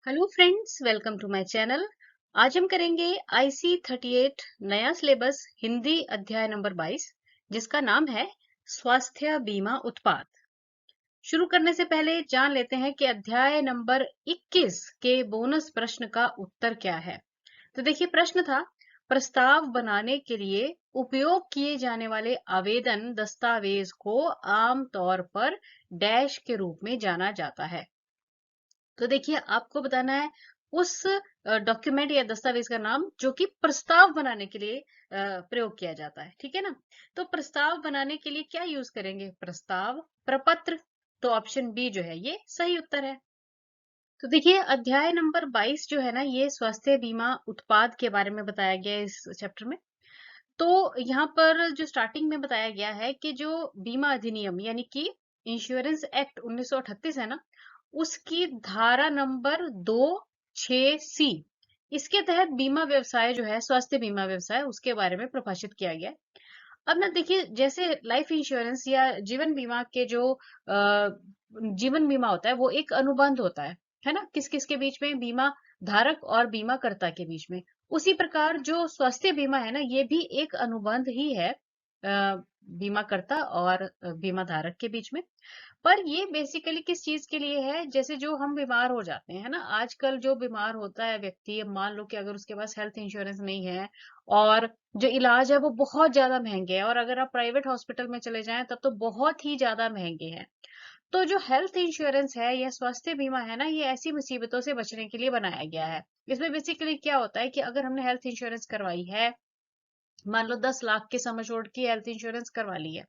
Hello friends, welcome to my channel. आज हम करेंगे आईसी 38 नया सिलेबस हिंदी अध्याय नंबर 22, जिसका नाम है स्वास्थ्य बीमा उत्पाद। शुरू करने से पहले जान लेते हैं कि अध्याय नंबर 21 के बोनस प्रश्न का उत्तर क्या है। तो देखिए, प्रश्न था, प्रस्ताव बनाने के लिए उपयोग किए जाने वाले आवेदन दस्तावेज को आमतौर पर डैश के रूप में जाना जाता है। तो देखिए, आपको बताना है उस डॉक्यूमेंट या दस्तावेज का नाम जो कि प्रस्ताव बनाने के लिए प्रयोग किया जाता है। ठीक है ना। तो प्रस्ताव बनाने के लिए क्या यूज करेंगे? प्रस्ताव, प्रपत्र। तो ऑप्शन बी जो है ये सही उत्तर है। तो देखिए, अध्याय नंबर 22 जो है ना, ये स्वास्थ्य बीमा उत्पाद के बारे में बताया गया है इस चैप्टर में। तो यहाँ पर जो स्टार्टिंग में बताया गया है कि जो बीमा अधिनियम यानी कि इंश्योरेंस एक्ट 1938 है ना, उसकी धारा नंबर 2(6)(c), इसके तहत बीमा व्यवसाय जो है, स्वास्थ्य बीमा व्यवसाय, उसके बारे में प्रभाषित किया गया है। अब ना देखिए, जैसे लाइफ इंश्योरेंस या जीवन बीमा के जो जीवन बीमा होता है वो एक अनुबंध होता है ना, किस किस के बीच में? बीमा धारक और बीमाकर्ता के बीच में। उसी प्रकार जो स्वास्थ्य बीमा है ना, ये भी एक अनुबंध ही है बीमाकर्ता और बीमा धारक के बीच में। पर ये बेसिकली किस चीज के लिए है? जैसे जो हम बीमार हो जाते हैं ना, आजकल जो बीमार होता है व्यक्ति, अब मान लो कि अगर उसके पास हेल्थ इंश्योरेंस नहीं है और जो इलाज है वो बहुत ज्यादा महंगे है, और अगर आप प्राइवेट हॉस्पिटल में चले जाएं तब तो बहुत ही ज्यादा महंगे हैं। तो जो हेल्थ इंश्योरेंस है या स्वास्थ्य बीमा है ना, ये ऐसी मुसीबतों से बचने के लिए बनाया गया है। इसमें बेसिकली क्या होता है कि अगर हमने हेल्थ इंश्योरेंस करवाई है, मान लो 10 लाख के सम एश्योर्ड की हेल्थ इंश्योरेंस करवा ली है,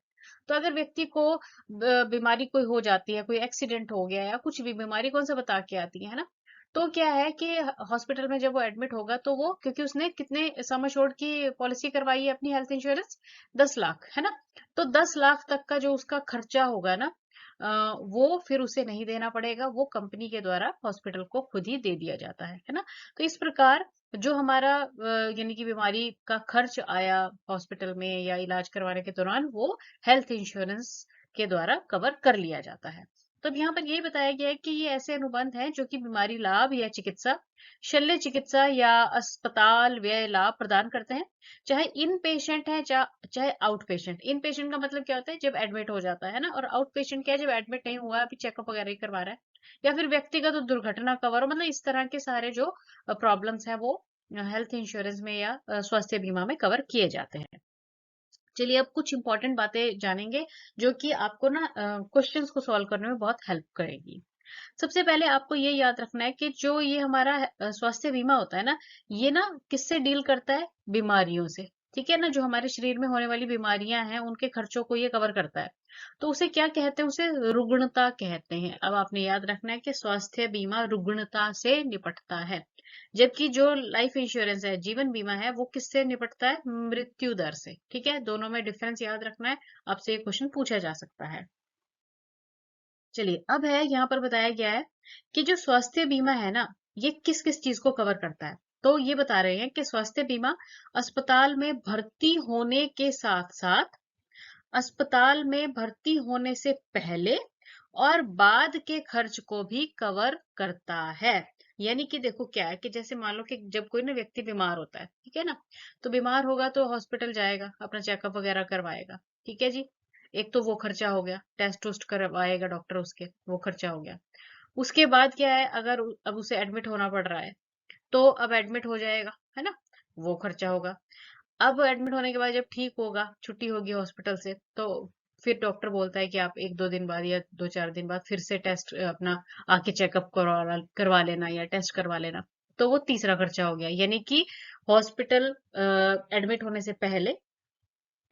तो अगर व्यक्ति को बीमारी कोई हो जाती है, कोई एक्सीडेंट हो गया या कुछ भी बीमारी कौन सा बता के आती है ना, तो क्या है कि हॉस्पिटल में जब वो एडमिट होगा तो वो, क्योंकि उसने कितने सम एश्योर्ड की पॉलिसी करवाई है अपनी हेल्थ इंश्योरेंस, 10 लाख है ना, तो 10 लाख तक का जो उसका खर्चा होगा ना, वो फिर उसे नहीं देना पड़ेगा, वो कंपनी के द्वारा हॉस्पिटल को खुद ही दे दिया जाता है ना। तो इस प्रकार जो हमारा यानी कि बीमारी का खर्च आया हॉस्पिटल में या इलाज करवाने के दौरान, वो हेल्थ इंश्योरेंस के द्वारा कवर कर लिया जाता है। तो अब यहाँ पर यही बताया गया है कि ये ऐसे अनुबंध हैं जो कि बीमारी लाभ या चिकित्सा, शल्य चिकित्सा या अस्पताल व्यय लाभ प्रदान करते हैं, चाहे इन पेशेंट है चाहे आउट पेशेंट। इन पेशेंट का मतलब क्या होता है? जब एडमिट हो जाता है ना, और आउट पेशेंट क्या है? जब एडमिट नहीं हुआ, अभी चेकअप वगैरह ही करवा रहा है, या फिर व्यक्तिगत दुर्घटना कवर हो, मतलब इस तरह के सारे जो प्रॉब्लम्स है वो हेल्थ इंश्योरेंस में या स्वास्थ्य बीमा में कवर किए जाते हैं। चलिए, अब कुछ इंपॉर्टेंट बातें जानेंगे जो कि आपको ना क्वेश्चंस को सॉल्व करने में बहुत हेल्प करेगी। सबसे पहले आपको ये याद रखना है कि जो ये हमारा स्वास्थ्य बीमा होता है ना, ये ना किससे डील करता है? बीमारियों से। ठीक है ना, जो हमारे शरीर में होने वाली बीमारियां हैं उनके खर्चों को ये कवर करता है। तो उसे क्या कहते हैं? उसे रुग्णता कहते हैं। अब आपने याद रखना है कि स्वास्थ्य बीमा रुग्णता से निपटता है, जबकि जो लाइफ इंश्योरेंस है, जीवन बीमा है, वो किससे निपटता है? मृत्यु दर से। ठीक है, दोनों में डिफरेंस याद रखना है, आपसे ये क्वेश्चन पूछा जा सकता है। चलिए, अब है यहाँ पर बताया गया है कि जो स्वास्थ्य बीमा है ना, ये किस किस चीज को कवर करता है। तो ये बता रहे हैं कि स्वास्थ्य बीमा अस्पताल में भर्ती होने के साथ साथ अस्पताल में भर्ती होने से पहले और बाद के खर्च को भी कवर करता है। यानी कि देखो, क्या है कि जैसे मान लो कि जब कोई ना व्यक्ति बीमार होता है, ठीक है ना, तो बीमार होगा तो हॉस्पिटल जाएगा, अपना चेकअप वगैरह करवाएगा। ठीक है जी, एक तो वो खर्चा हो गया, टेस्ट टूस्ट करवाएगा डॉक्टर, उसके वो खर्चा हो गया। उसके बाद क्या है, अगर अब उसे एडमिट होना पड़ रहा है, तो अब एडमिट हो जाएगा, है ना, वो खर्चा होगा। अब एडमिट होने के बाद जब ठीक होगा, छुट्टी होगी हॉस्पिटल से, तो फिर डॉक्टर बोलता है कि आप 1-2 दिन बाद या 2-4 दिन बाद फिर से टेस्ट अपना आके चेकअप करवा लेना या टेस्ट करवा लेना। तो वो तीसरा खर्चा हो गया। यानी कि हॉस्पिटल एडमिट होने से पहले,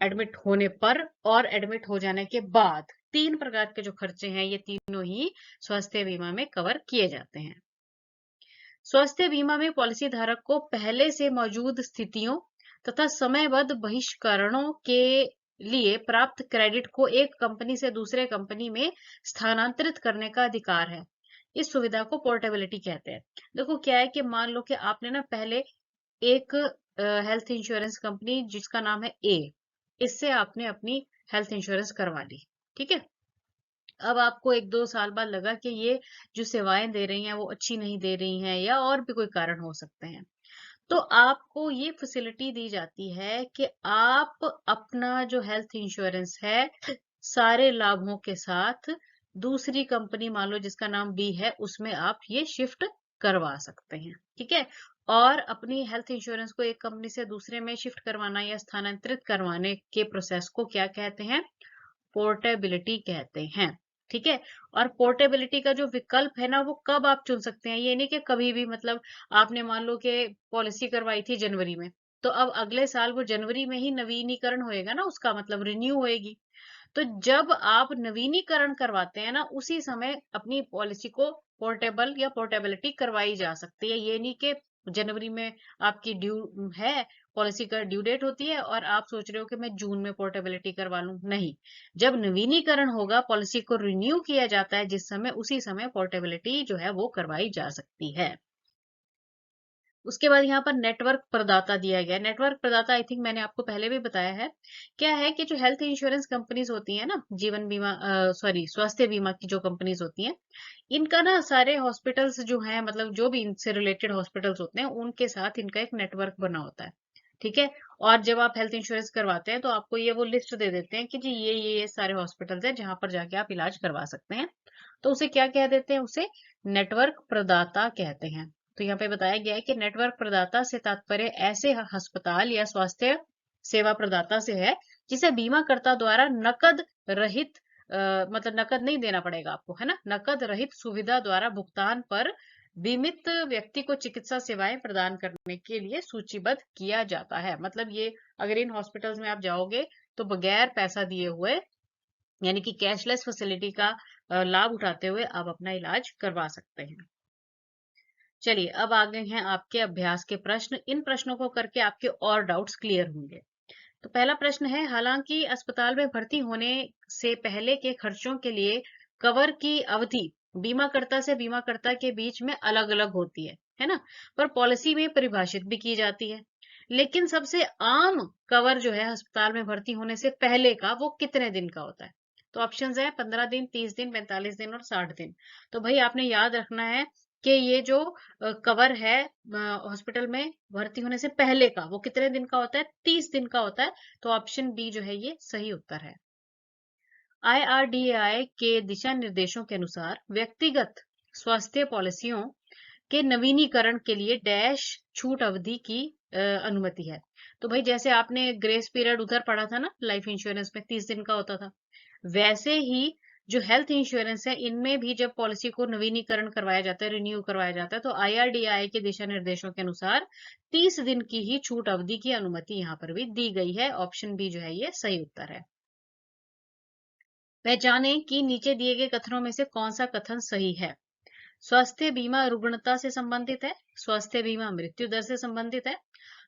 एडमिट होने पर और एडमिट हो जाने के बाद, 3 प्रकार के जो खर्चे हैं, ये तीनों ही स्वास्थ्य बीमा में कवर किए जाते हैं। स्वास्थ्य बीमा में पॉलिसी धारक को पहले से मौजूद स्थितियों तथा समयबद्ध बहिष्करणों के लिए प्राप्त क्रेडिट को एक कंपनी से दूसरे कंपनी में स्थानांतरित करने का अधिकार है। इस सुविधा को पोर्टेबिलिटी कहते हैं। देखो, क्या है कि मान लो कि आपने ना पहले एक हेल्थ इंश्योरेंस कंपनी जिसका नाम है ए, इससे आपने अपनी हेल्थ इंश्योरेंस करवा ली। ठीक है, अब आपको 1-2 साल बाद लगा कि ये जो सेवाएं दे रही हैं वो अच्छी नहीं दे रही हैं, या और भी कोई कारण हो सकते हैं, तो आपको ये फैसिलिटी दी जाती है कि आप अपना जो हेल्थ इंश्योरेंस है सारे लाभों के साथ दूसरी कंपनी, मान लो जिसका नाम बी है, उसमें आप ये शिफ्ट करवा सकते हैं। ठीक है। और अपनी हेल्थ इंश्योरेंस को एक कंपनी से दूसरे में शिफ्ट करवाना या स्थानांतरित करवाने के प्रोसेस को क्या कहते हैं? पोर्टेबिलिटी कहते हैं। ठीक है। और पोर्टेबिलिटी का जो विकल्प है ना, वो कब आप चुन सकते हैं, ये नहीं कि कभी भी, मतलब आपने मान लो कि पॉलिसी करवाई थी जनवरी में, तो अब अगले साल वो जनवरी में ही नवीनीकरण होएगा ना, उसका मतलब रिन्यू होएगी। तो जब आप नवीनीकरण करवाते हैं ना, उसी समय अपनी पॉलिसी को पोर्टेबल या पोर्टेबिलिटी करवाई जा सकती है। ये नहीं कि जनवरी में आपकी ड्यू है, पॉलिसी का ड्यू डेट होती है और आप सोच रहे हो कि मैं जून में पोर्टेबिलिटी करवा लूं। नहीं, जब नवीनीकरण होगा, पॉलिसी को रिन्यू किया जाता है जिस समय, उसी समय पोर्टेबिलिटी जो है वो करवाई जा सकती है। उसके बाद यहाँ पर नेटवर्क प्रदाता दिया गया है। नेटवर्क प्रदाता आई थिंक मैंने आपको पहले भी बताया है। क्या है कि जो हेल्थ इंश्योरेंस कंपनीज होती है ना, जीवन बीमा, सॉरी, स्वास्थ्य बीमा की जो कंपनीज होती हैं, इनका ना सारे हॉस्पिटल्स जो हैं, मतलब जो भी इनसे रिलेटेड हॉस्पिटल्स होते हैं, उनके साथ इनका एक नेटवर्क बना होता है। ठीक है। और जब आप हेल्थ इंश्योरेंस करवाते हैं तो आपको ये वो लिस्ट दे देते हैं कि जी ये सारे हॉस्पिटल्स हैं जहां पर जाके आप इलाज करवा सकते हैं। तो उसे क्या कह देते हैं? उसे नेटवर्क प्रदाता कहते हैं। तो यहाँ पे बताया गया है कि नेटवर्क प्रदाता से तात्पर्य ऐसे अस्पताल या स्वास्थ्य सेवा प्रदाता से है जिसे बीमाकर्ता द्वारा नकद रहित, मतलब नकद नहीं देना पड़ेगा आपको, है ना, नकद रहित सुविधा द्वारा भुगतान पर बीमित व्यक्ति को चिकित्सा सेवाएं प्रदान करने के लिए सूचीबद्ध किया जाता है। मतलब ये, अगर इन हॉस्पिटल्स में आप जाओगे तो बगैर पैसा दिए हुए, यानी कि कैशलेस फैसिलिटी का लाभ उठाते हुए आप अपना इलाज करवा सकते हैं। चलिए, अब आ गए हैं आपके अभ्यास के प्रश्न। इन प्रश्नों को करके आपके और डाउट्स क्लियर होंगे। तो पहला प्रश्न है, हालांकि अस्पताल में भर्ती होने से पहले के खर्चों के लिए कवर की अवधि बीमाकर्ता से बीमाकर्ता के बीच में अलग अलग होती है ना, पर पॉलिसी में परिभाषित भी की जाती है। लेकिन सबसे आम कवर जो है अस्पताल में भर्ती होने से पहले का, वो कितने दिन का होता है? तो ऑप्शंस है 15 दिन, 30 दिन, 45 दिन और 60 दिन। तो भाई आपने याद रखना है कि ये जो कवर है हॉस्पिटल में भर्ती होने से पहले का, वो कितने दिन का होता है? 30 दिन का होता है। तो ऑप्शन बी जो है ये सही उत्तर है। IRDAI के दिशा निर्देशों के अनुसार व्यक्तिगत स्वास्थ्य पॉलिसियों के नवीनीकरण के लिए डैश छूट अवधि की अनुमति है। तो भाई जैसे आपने ग्रेस पीरियड उधर पढ़ा था ना, लाइफ इंश्योरेंस में 30 दिन का होता था, वैसे ही जो हेल्थ इंश्योरेंस है, इनमें भी जब पॉलिसी को नवीनीकरण करवाया जाता है, रिन्यू करवाया जाता है, तो IRDAI के दिशा निर्देशों के अनुसार 30 दिन की ही छूट अवधि की अनुमति यहाँ पर भी दी गई है। ऑप्शन बी जो है ये सही उत्तर है। पहचाने कि नीचे दिए गए कथनों में से कौन सा कथन सही है। स्वास्थ्य बीमा रुग्णता से संबंधित है, स्वास्थ्य बीमा मृत्यु दर से संबंधित है,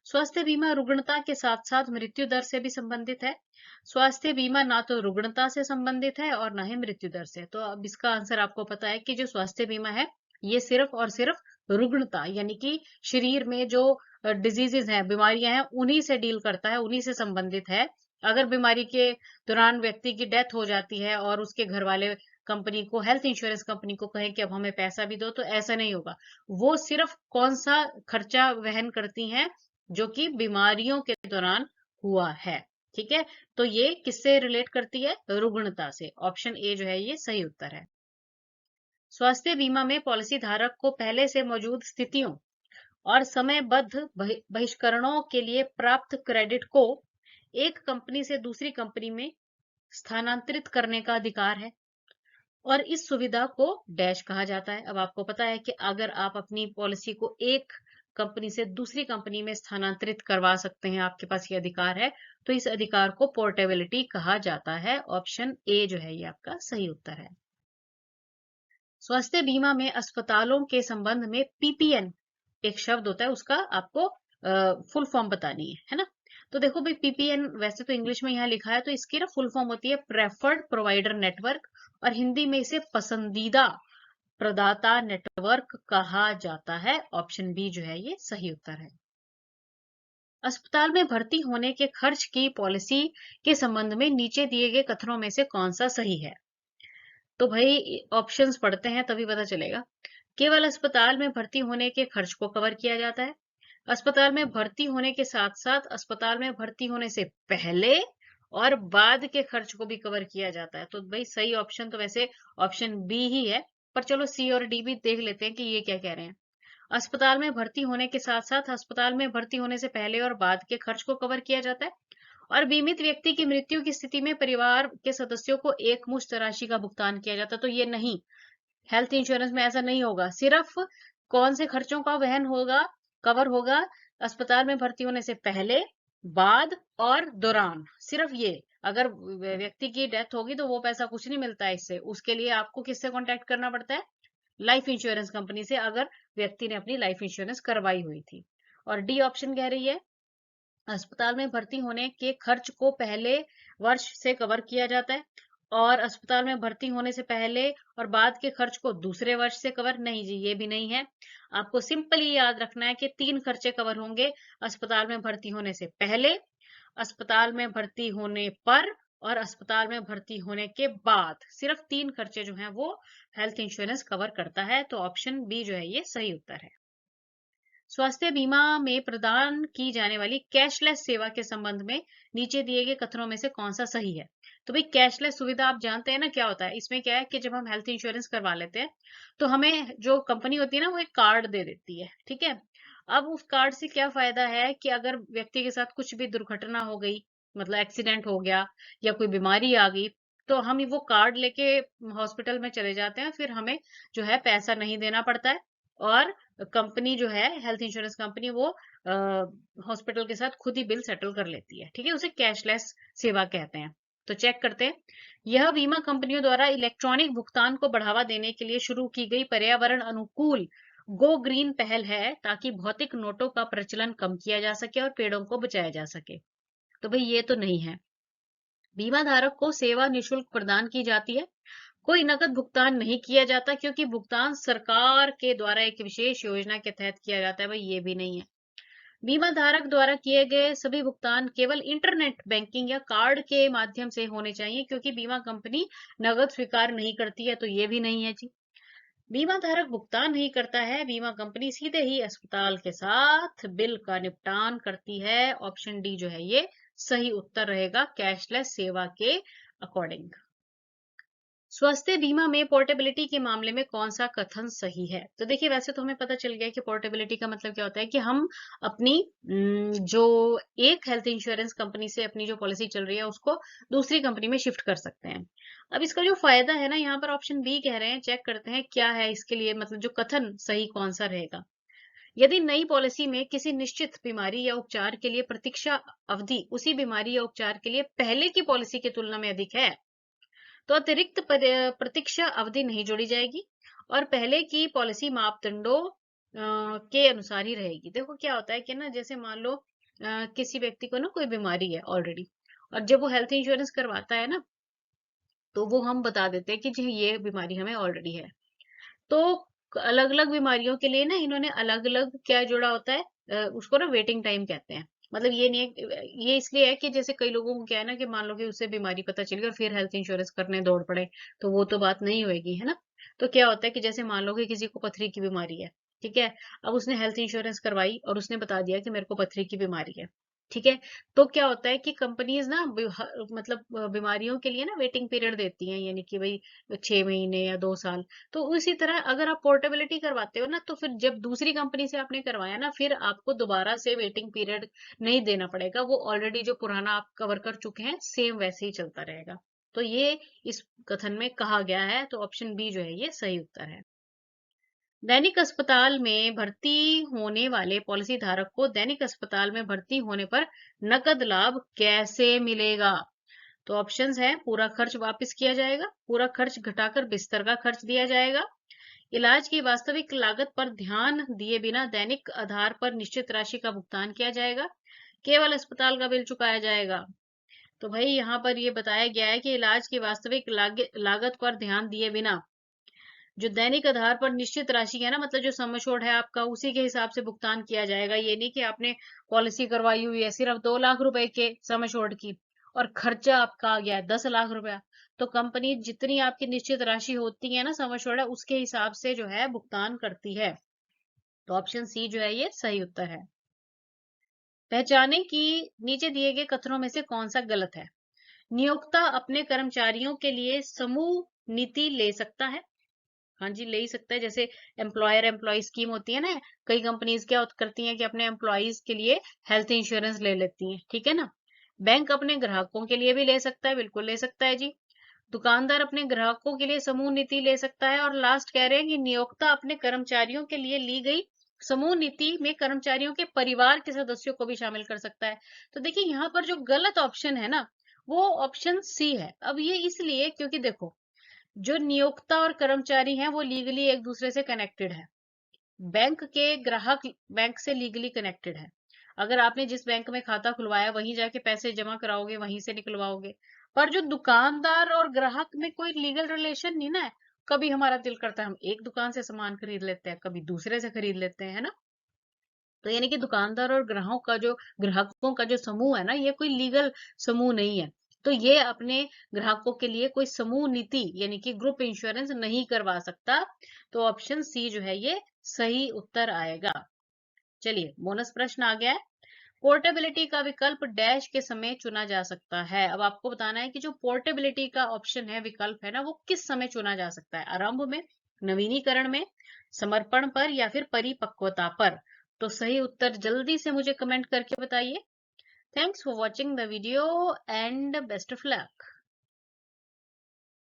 स्वास्थ्य बीमा रुग्णता के साथ साथ मृत्यु दर से भी संबंधित है, स्वास्थ्य बीमा ना तो रुग्णता से संबंधित है और ना ही मृत्यु दर से। तो अब इसका आंसर आपको पता है कि जो स्वास्थ्य बीमा है, ये सिर्फ और सिर्फ रुग्णता, यानी कि शरीर में जो डिजीजेज हैं, बीमारियां हैं, उन्हीं से डील करता है, उन्हीं से संबंधित है। अगर बीमारी के दौरान व्यक्ति की डेथ हो जाती है और उसके घर वाले कंपनी को, हेल्थ इंश्योरेंस कंपनी को कहें कि अब हमें पैसा भी दो, तो ऐसा नहीं होगा। वो सिर्फ कौन सा खर्चा वहन करती हैं? जो कि बीमारियों के दौरान हुआ है। ठीक है। तो ये किससे रिलेट करती है? रुग्णता से। ऑप्शन ए जो है ये सही उत्तर है। स्वास्थ्य बीमा में पॉलिसी धारक को पहले से मौजूद स्थितियों और समयबद्ध बहिष्करणों के लिए प्राप्त क्रेडिट को एक कंपनी से दूसरी कंपनी में स्थानांतरित करने का अधिकार है, और इस सुविधा को डैश कहा जाता है। अब आपको पता है कि अगर आप अपनी पॉलिसी को एक कंपनी से दूसरी कंपनी में स्थानांतरित करवा सकते हैं, आपके पास ये अधिकार है, तो इस अधिकार को पोर्टेबिलिटी कहा जाता है। ऑप्शन ए जो है ये आपका सही उत्तर है। स्वास्थ्य बीमा में अस्पतालों के संबंध में पीपीएन एक शब्द होता है, उसका आपको फुल फॉर्म बतानी है ना। तो देखो भाई, पीपीएन वैसे तो इंग्लिश में यहाँ लिखा है, तो इसकी ना फुल फॉर्म होती है प्रेफर्ड प्रोवाइडर नेटवर्क, और हिंदी में इसे पसंदीदा प्रदाता नेटवर्क कहा जाता है। ऑप्शन बी जो है ये सही उत्तर है। अस्पताल में भर्ती होने के खर्च की पॉलिसी के संबंध में नीचे दिए गए कथनों में से कौन सा सही है? तो भाई ऑप्शंस पढ़ते हैं तभी पता चलेगा। केवल अस्पताल में भर्ती होने के खर्च को कवर किया जाता है। अस्पताल में भर्ती होने के साथ साथ अस्पताल में भर्ती होने से पहले और बाद के खर्च को भी कवर किया जाता है। तो भाई सही ऑप्शन तो वैसे ऑप्शन बी ही है, पर चलो सी और डी भी देख लेते हैं कि ये क्या कह रहे हैं। अस्पताल में भर्ती होने के साथ साथ अस्पताल में भर्ती होने से पहले और बाद के खर्च को कवर किया जाता है। और बीमित व्यक्ति की मृत्यु की स्थिति में परिवार के सदस्यों को एक मुश्त राशि का भुगतान किया जाता है। तो ये नहीं, हेल्थ इंश्योरेंस में ऐसा नहीं होगा। सिर्फ कौन से खर्चों का वहन होगा, कवर होगा, अस्पताल में भर्ती होने से पहले, बाद और दौरान, सिर्फ ये। अगर व्यक्ति की डेथ होगी तो वो पैसा कुछ नहीं मिलता है इससे। उसके लिए आपको किससे कांटेक्ट करना पड़ता है? लाइफ इंश्योरेंस कंपनी से, अगर व्यक्ति ने अपनी लाइफ इंश्योरेंस करवाई हुई थी। और डी ऑप्शन कह रही है अस्पताल में भर्ती होने के खर्च को पहले वर्ष से कवर किया जाता है, और अस्पताल में भर्ती होने से पहले और बाद के खर्च को दूसरे वर्ष से कवर नहीं जी, ये भी नहीं है। आपको सिंपली याद रखना है कि 3 खर्चे कवर होंगे अस्पताल में भर्ती होने से पहले, अस्पताल में भर्ती होने पर और अस्पताल में भर्ती होने के बाद। सिर्फ 3 खर्चे जो हैं वो हेल्थ इंश्योरेंस कवर करता है। तो ऑप्शन बी जो है ये सही उत्तर है। स्वास्थ्य बीमा में प्रदान की जाने वाली कैशलेस सेवा के संबंध में नीचे दिए गए कथनों में से कौन सा सही है? तो भाई कैशलेस सुविधा आप जानते हैं ना क्या होता है। इसमें क्या है कि जब हम हेल्थ इंश्योरेंस करवा लेते हैं तो हमें जो कंपनी होती है ना वो एक कार्ड दे देती है, ठीक है। अब उस कार्ड से क्या फायदा है कि अगर व्यक्ति के साथ कुछ भी दुर्घटना हो गई, मतलब एक्सीडेंट हो गया या कोई बीमारी आ गई, तो हम वो कार्ड लेके हॉस्पिटल में चले जाते हैं, फिर हमें जो है पैसा नहीं देना पड़ता है। और कंपनी जो है हेल्थ इंश्योरेंस कंपनी वो हॉस्पिटल के साथ खुद ही बिल सेटल कर लेती है, ठीक है। उसे कैशलेस सेवा कहते हैं। तो चेक करते हैं। यह बीमा कंपनियों द्वारा इलेक्ट्रॉनिक भुगतान को बढ़ावा देने के लिए शुरू की गई पर्यावरण अनुकूल गो ग्रीन पहल है, ताकि भौतिक नोटों का प्रचलन कम किया जा सके और पेड़ों को बचाया जा सके। तो भाई ये तो नहीं है। बीमा धारक को सेवा निशुल्क प्रदान की जाती है। कोई नकद भुगतान नहीं किया जाता, क्योंकि भुगतान सरकार के द्वारा एक विशेष योजना के तहत किया जाता है। भाई ये भी नहीं है। बीमा धारक द्वारा किए गए सभी भुगतान केवल इंटरनेट बैंकिंग या कार्ड के माध्यम से होने चाहिए, क्योंकि बीमा कंपनी नकद स्वीकार नहीं करती है। तो ये भी नहीं है जी। बीमा धारक भुगतान नहीं करता है, बीमा कंपनी सीधे ही अस्पताल के साथ बिल का निपटान करती है। ऑप्शन डी जो है ये सही उत्तर रहेगा कैशलेस सेवा के अकॉर्डिंग। स्वास्थ्य बीमा में पोर्टेबिलिटी के मामले में कौन सा कथन सही है? तो देखिए वैसे तो हमें पता चल गया कि पोर्टेबिलिटी का मतलब क्या होता है कि हम अपनी जो एक हेल्थ इंश्योरेंस कंपनी से अपनी जो पॉलिसी चल रही है उसको दूसरी कंपनी में शिफ्ट कर सकते हैं। अब इसका जो फायदा है ना, यहाँ पर ऑप्शन बी कह रहे हैं। चेक करते हैं क्या है इसके लिए, मतलब जो कथन सही कौन सा रहेगा। यदि नई पॉलिसी में किसी निश्चित बीमारी या उपचार के लिए प्रतीक्षा अवधि उसी बीमारी या उपचार के लिए पहले की पॉलिसी की तुलना में अधिक है, तो अतिरिक्त प्रतीक्षा अवधि नहीं जोड़ी जाएगी और पहले की पॉलिसी मापदंडों के अनुसार ही रहेगी। देखो क्या होता है कि ना, जैसे मान लो किसी व्यक्ति को ना कोई बीमारी है ऑलरेडी, और जब वो हेल्थ इंश्योरेंस करवाता है ना, तो वो हम बता देते हैं कि जी ये बीमारी हमें ऑलरेडी है। तो अलग अलग बीमारियों के लिए ना इन्होंने अलग अलग क्या जोड़ा होता है, उसको ना वेटिंग टाइम कहते हैं। मतलब ये नहीं है, ये इसलिए है कि जैसे कई लोगों को क्या है ना कि मान लो कि उसे बीमारी पता चली और फिर हेल्थ इंश्योरेंस करने दौड़ पड़े, तो वो तो बात नहीं होगी, है ना। तो क्या होता है कि जैसे मान लो कि किसी को पथरी की बीमारी है, ठीक है। अब उसने हेल्थ इंश्योरेंस करवाई और उसने बता दिया कि मेरे को पथरी की बीमारी है, ठीक है। तो क्या होता है कि कंपनीज ना मतलब बीमारियों के लिए ना वेटिंग पीरियड देती हैं, यानी कि भाई 6 महीने या 2 साल। तो उसी तरह अगर आप पोर्टेबिलिटी करवाते हो ना, तो फिर जब दूसरी कंपनी से आपने करवाया ना, फिर आपको दोबारा से वेटिंग पीरियड नहीं देना पड़ेगा। वो ऑलरेडी जो पुराना आप कवर कर चुके हैं सेम वैसे ही चलता रहेगा। तो ये इस कथन में कहा गया है। तो ऑप्शन बी जो है ये सही उत्तर है। दैनिक अस्पताल में भर्ती होने वाले पॉलिसी धारक को दैनिक अस्पताल में भर्ती होने पर नकद लाभ कैसे मिलेगा? तो ऑप्शंस है, पूरा खर्च वापस किया जाएगा, पूरा खर्च घटाकर बिस्तर का खर्च दिया जाएगा, इलाज की वास्तविक लागत पर ध्यान दिए बिना दैनिक आधार पर निश्चित राशि का भुगतान किया जाएगा, केवल अस्पताल का बिल चुकाया जाएगा। तो भाई यहाँ पर ये बताया गया है कि इलाज की वास्तविक लागत पर ध्यान दिए बिना जो दैनिक आधार पर निश्चित राशि है ना, मतलब जो सम एश्योर्ड है आपका, उसी के हिसाब से भुगतान किया जाएगा। ये नहीं कि आपने पॉलिसी करवाई हुई है सिर्फ 2 लाख रुपए के सम एश्योर्ड की और खर्चा आपका आ गया है 10 लाख रुपया, तो कंपनी जितनी आपकी निश्चित राशि होती है ना सम एश्योर्ड है, उसके हिसाब से जो है भुगतान करती है। तो ऑप्शन सी जो है ये सही उत्तर है। पहचाने कि नीचे दिए गए कथनों में से कौन सा गलत है। नियोक्ता अपने कर्मचारियों के लिए समूह नीति ले सकता है। हाँ जी, ले ही सकता है। जैसे एम्प्लॉयर एम्प्लॉय स्कीम होती है ना, कई कंपनीज क्या करती हैं कि अपने एम्प्लॉयज के लिए हेल्थ इंश्योरेंस ले लेती हैं, ठीक है ना। बैंक अपने ग्राहकों के लिए भी ले सकता है, बिल्कुल ले सकता है जी। दुकानदार अपने ग्राहकों के लिए समूह नीति ले सकता है। और लास्ट कह रहे हैं कि नियोक्ता अपने कर्मचारियों के लिए ली गई समूह नीति में कर्मचारियों के परिवार के सदस्यों को भी शामिल कर सकता है। तो देखिए यहाँ पर जो गलत ऑप्शन है ना, वो ऑप्शन सी है। अब ये इसलिए क्योंकि देखो, जो नियोक्ता और कर्मचारी हैं वो लीगली एक दूसरे से कनेक्टेड है। बैंक के ग्राहक बैंक से लीगली कनेक्टेड है। अगर आपने जिस बैंक में खाता खुलवाया वहीं जाके पैसे जमा कराओगे, वहीं से निकलवाओगे। पर जो दुकानदार और ग्राहक में कोई लीगल रिलेशन नहीं ना है। कभी हमारा दिल करता है हम एक दुकान से सामान खरीद लेते हैं, कभी दूसरे से खरीद लेते हैं, है ना। तो यानी कि दुकानदार और ग्राहकों का जो समूह है ना, ये कोई लीगल समूह नहीं है। तो ये अपने ग्राहकों के लिए कोई समूह नीति यानी कि ग्रुप इंश्योरेंस नहीं करवा सकता। तो ऑप्शन सी जो है ये सही उत्तर आएगा। चलिए, बोनस प्रश्न आ गया है। पोर्टेबिलिटी का विकल्प डैश के समय चुना जा सकता है। अब आपको बताना है कि जो पोर्टेबिलिटी का ऑप्शन है, विकल्प है ना, वो किस समय चुना जा सकता है। आरंभ में, नवीनीकरण में, समर्पण पर या फिर परिपक्वता पर। तो सही उत्तर जल्दी से मुझे कमेंट करके बताइए। Thanks for watching the video and best of luck.